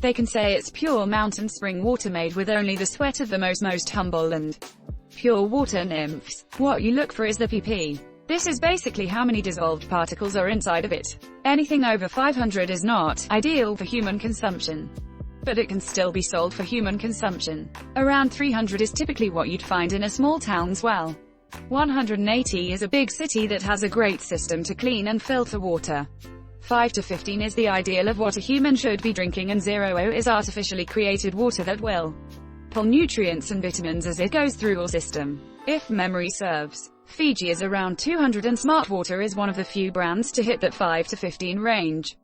They can say it's pure mountain spring water made with only the sweat of the most humble and pure water nymphs. What you look for is the pp. This is basically how many dissolved particles are inside of it. Anything over 500 is not ideal for human consumption, but it can still be sold for human consumption. Around 300 is typically what you'd find in a small town's well. 180 is a big city that has a great system to clean and filter water. 5 to 15 is the ideal of what a human should be drinking, and 0 is artificially created water that will pull nutrients and vitamins as it goes through your system. If memory serves, Fiji is around 200 and smartwater is one of the few brands to hit that 5 to 15 range.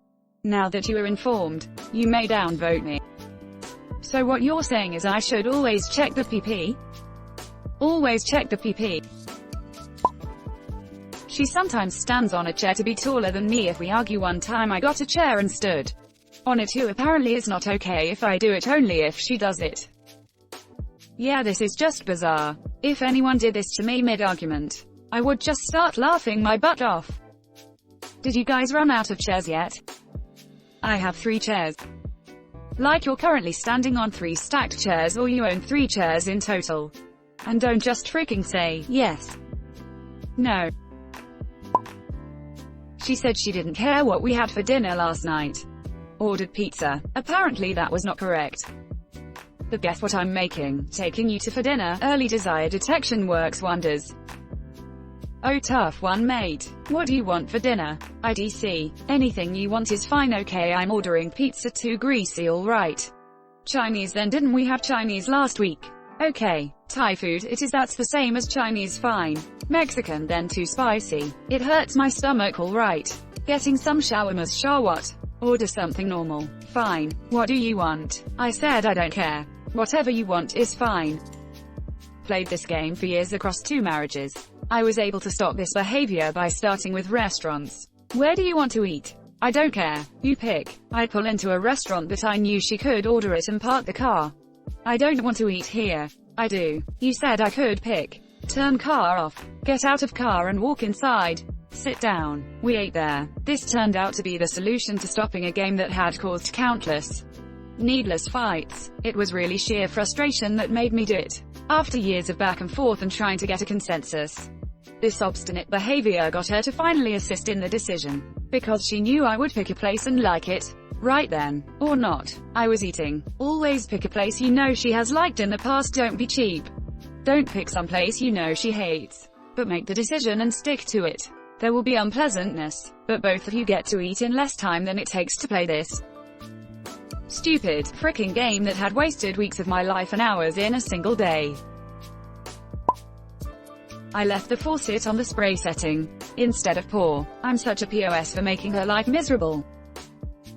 Now that you are informed, you may downvote me. So what you're saying is I should always check the PP? Always check the PP. She sometimes stands on a chair to be taller than me. If we argue, one time I got a chair and stood on it too. Apparently it's not okay if I do it, only if she does it. Yeah, this is just bizarre. If anyone did this to me mid-argument, I would just start laughing my butt off. Did you guys run out of chairs yet? I have 3 chairs. Like you're currently standing on 3 stacked chairs, or you own 3 chairs in total. And don't just freaking say, yes. No. She said she didn't care what we had for dinner last night. Ordered pizza. Apparently that was not correct. But guess what I'm making? Taking you to for dinner. Early desire detection works wonders. Oh, tough one, mate. What do you want for dinner? IDC. Anything you want is fine. Okay, I'm ordering pizza. Too greasy, alright. Chinese then. Didn't we have Chinese last week? Okay. Thai food. It is. That's the same as Chinese. Fine. Mexican then. Too spicy. It hurts my stomach. Alright. Getting some shawarmas. What? Order something normal. Fine. What do you want? I said I don't care. Whatever you want is fine. Played this game for years across 2 marriages. I was able to stop this behavior by starting with restaurants. Where do you want to eat? I don't care. You pick. I pull into a restaurant but I knew she could order it and park the car. I don't want to eat here. I do. You said I could pick. Turn car off. Get out of car and walk inside. Sit down. We ate there. This turned out to be the solution to stopping a game that had caused countless needless fights. It was really sheer frustration that made me do it. After years of back and forth and trying to get a consensus, this obstinate behavior got her to finally assist in the decision. Because she knew I would pick a place and like it. Right then. Or not. I was eating. Always pick a place you know she has liked in the past. Don't be cheap. Don't pick some place you know she hates. But make the decision and stick to it. There will be unpleasantness, but both of you get to eat in less time than it takes to play this stupid, fricking game that had wasted weeks of my life and hours in a single day. I left the faucet on the spray setting instead of pour. I'm such a POS for making her life miserable.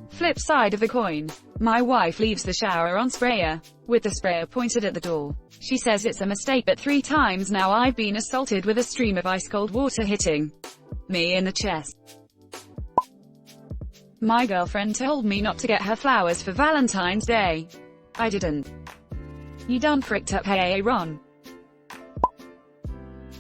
Flip side of the coin. My wife leaves the shower on sprayer, with the sprayer pointed at the door. She says it's a mistake, but 3 times now I've been assaulted with a stream of ice-cold water hitting me in the chest. My girlfriend told me not to get her flowers for Valentine's Day. I didn't. You done fricked up. Hey Ron.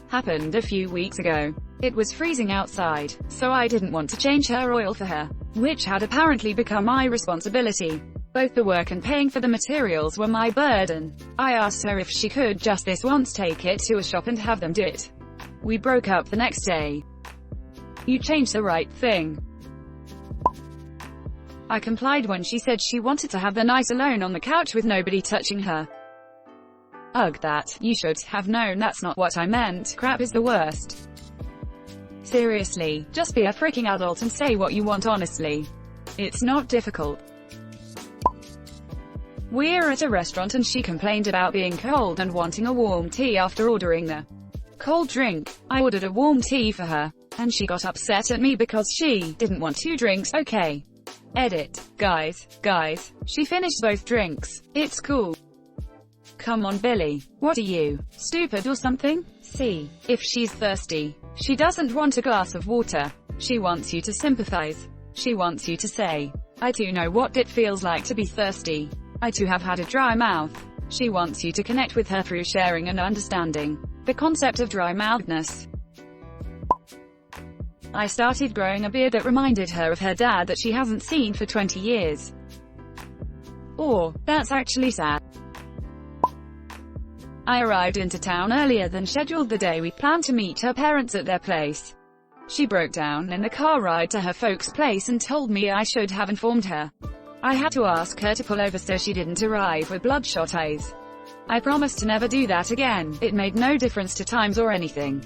Happened a few weeks ago. It was freezing outside, so I didn't want to change her oil for her, which had apparently become my responsibility. Both the work and paying for the materials were my burden. I asked her if she could just this once take it to a shop and have them do it. We broke up the next day. You changed the right thing. I complied when she said she wanted to have the night alone on the couch with nobody touching her. Ugh, that. You should have known that's not what I meant. Crap is the worst. Seriously, just be a freaking adult and say what you want honestly. It's not difficult. We're at a restaurant and she complained about being cold and wanting a warm tea after ordering the cold drink. I ordered a warm tea for her, and she got upset at me because she didn't want 2 drinks. Okay. Edit. Guys, she finished both drinks. It's cool. Come on Billy. What are you, stupid or something? See, if she's thirsty, she doesn't want a glass of water. She wants you to sympathize. She wants you to say, I too know what it feels like to be thirsty. I too have had a dry mouth. She wants you to connect with her through sharing and understanding the concept of dry-mouthedness. I started growing a beard that reminded her of her dad that she hasn't seen for 20 years. Or, that's actually sad. I arrived into town earlier than scheduled the day we planned to meet her parents at their place. She broke down in the car ride to her folks' place and told me I should have informed her. I had to ask her to pull over so she didn't arrive with bloodshot eyes. I promised to never do that again. It made no difference to times or anything.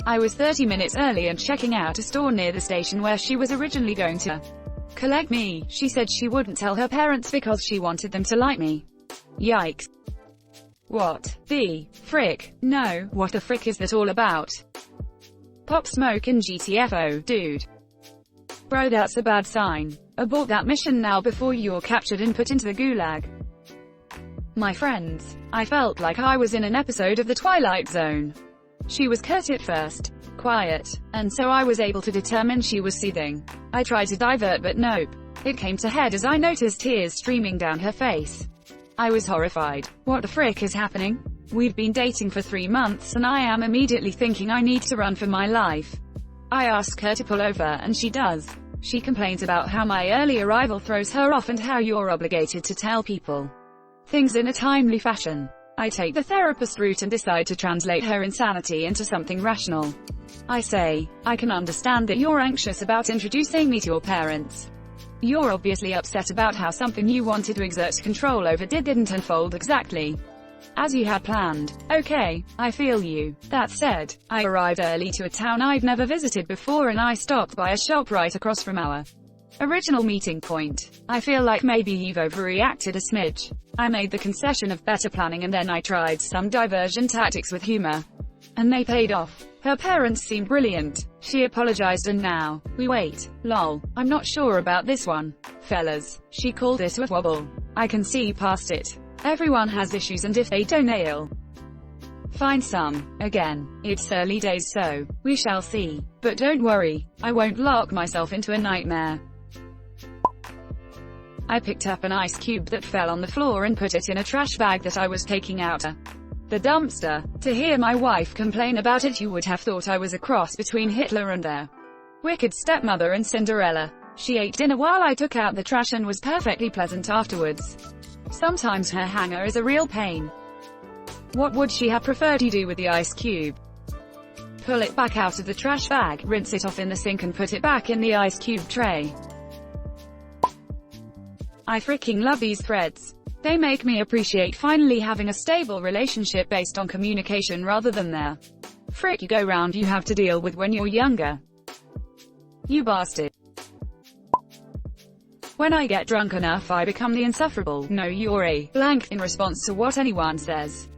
I was 30 minutes early and checking out a store near the station where she was originally going to collect me. She said she wouldn't tell her parents because she wanted them to like me. Yikes. What the frick? No, what the frick is that all about? Pop Smoke and GTFO, dude. Bro, that's a bad sign. Abort that mission now before you're captured and put into the gulag. My friends. I felt like I was in an episode of The Twilight Zone. She was curt at first, quiet, and so I was able to determine she was seething. I tried to divert but nope. It came to head as I noticed tears streaming down her face. I was horrified. What the frick is happening? We've been dating for 3 months and I am immediately thinking I need to run for my life. I ask her to pull over and she does. She complains about how my early arrival throws her off and how you're obligated to tell people things in a timely fashion. I take the therapist route and decide to translate her insanity into something rational. I say, I can understand that you're anxious about introducing me to your parents. You're obviously upset about how something you wanted to exert control over didn't unfold exactly as you had planned. Okay, I feel you. That said, I arrived early to a town I've never visited before and I stopped by a shop right across from our original meeting point. I feel like maybe you've overreacted a smidge. I made the concession of better planning and then I tried some diversion tactics with humor. And they paid off. Her parents seemed brilliant. She apologized and now we wait. Lol. I'm not sure about this one. Fellas. She called it a wobble. I can see past it. Everyone has issues and if they don't nail, find some. Again, it's early days so we shall see. But don't worry. I won't lock myself into a nightmare. I picked up an ice cube that fell on the floor and put it in a trash bag that I was taking out the dumpster. To hear my wife complain about it, you would have thought I was a cross between Hitler and their wicked stepmother and Cinderella. She ate dinner while I took out the trash and was perfectly pleasant afterwards. Sometimes her hanger is a real pain. What would she have preferred you do with the ice cube? Pull it back out of the trash bag, rinse it off in the sink and put it back in the ice cube tray. I freaking love these threads. They make me appreciate finally having a stable relationship based on communication rather than their frick you go round you have to deal with when you're younger. You bastard. When I get drunk enough I become the insufferable, no you're a blank in response to what anyone says.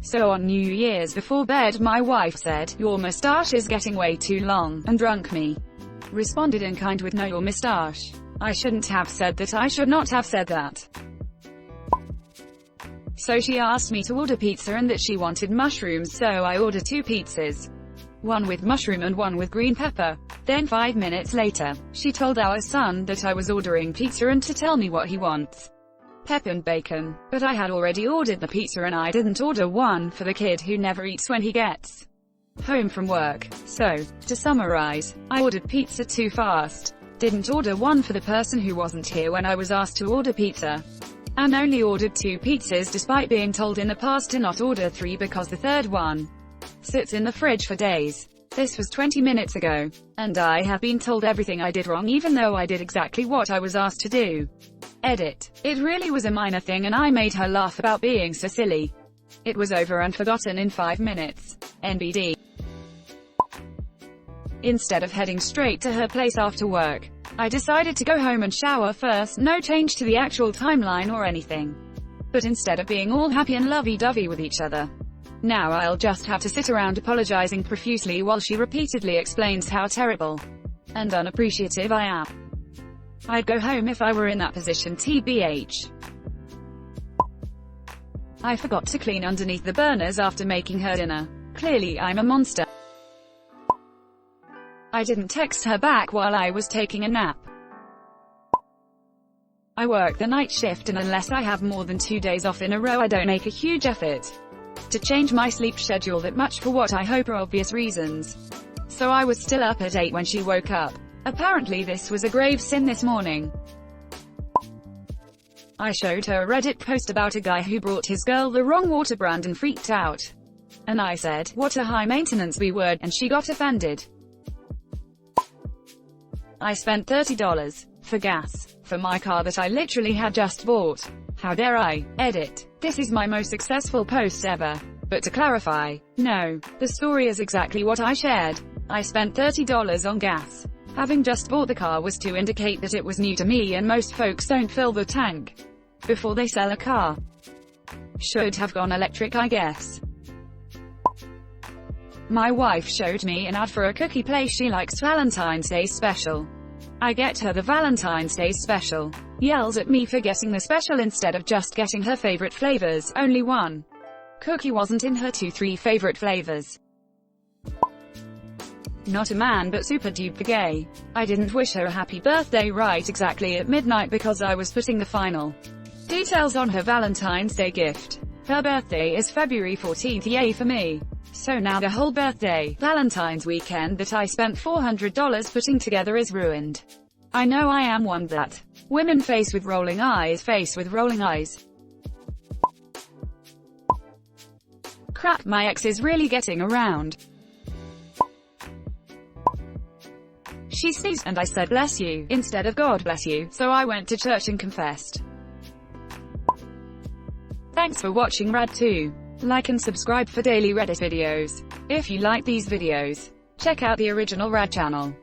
So on New Year's before bed my wife said, your moustache is getting way too long, and drunk me responded in kind with no your moustache. I shouldn't have said that, I should not have said that. So she asked me to order pizza and that she wanted mushrooms so I ordered 2 pizzas. One with mushroom and one with green pepper. Then 5 minutes later, she told our son that I was ordering pizza and to tell me what he wants. Pepper and bacon. But I had already ordered the pizza and I didn't order one for the kid who never eats when he gets home from work. So, to summarize, I ordered pizza too fast. Didn't order one for the person who wasn't here when I was asked to order pizza. And only ordered 2 pizzas despite being told in the past to not order 3 because the third one sits in the fridge for days. This was 20 minutes ago. And I have been told everything I did wrong even though I did exactly what I was asked to do. Edit. It really was a minor thing and I made her laugh about being so silly. It was over and forgotten in 5 minutes. NBD. Instead of heading straight to her place after work, I decided to go home and shower first, no change to the actual timeline or anything. But instead of being all happy and lovey-dovey with each other, now I'll just have to sit around apologizing profusely while she repeatedly explains how terrible and unappreciative I am. I'd go home if I were in that position TBH. I forgot to clean underneath the burners after making her dinner. Clearly I'm a monster. I didn't text her back while I was taking a nap. I work the night shift and unless I have more than 2 days off in a row I don't make a huge effort to change my sleep schedule that much for what I hope are obvious reasons. So I was still up at 8 when she woke up. Apparently this was a grave sin this morning. I showed her a Reddit post about a guy who brought his girl the wrong water brand and freaked out. And I said, what a high maintenance we were, and she got offended. I spent $30 for gas for my car that I literally had just bought. How dare I? Edit. This is my most successful post ever. But to clarify, no, the story is exactly what I shared. I spent $30 on gas. Having just bought the car was to indicate that it was new to me, and most folks don't fill the tank before they sell a car. Should have gone electric, I guess. My wife showed me an ad for a cookie place she likes Valentine's Day special. I get her the Valentine's Day special. Yells at me for getting the special instead of just getting her favorite flavors. Only one cookie wasn't in her 2-3 favorite flavors. Not a man but super duper gay. I didn't wish her a happy birthday right exactly at midnight because I was putting the final details on her Valentine's Day gift. Her birthday is February 14th, yay for me. So now the whole birthday, Valentine's weekend that I spent $400 putting together is ruined. I know I am one that women face with rolling eyes. Crap, my ex is really getting around. She sneezed, and I said bless you, instead of God bless you, so I went to church and confessed. Thanks for watching Rad 2. Like and subscribe for daily Reddit videos. If you like these videos, check out the original Rad channel.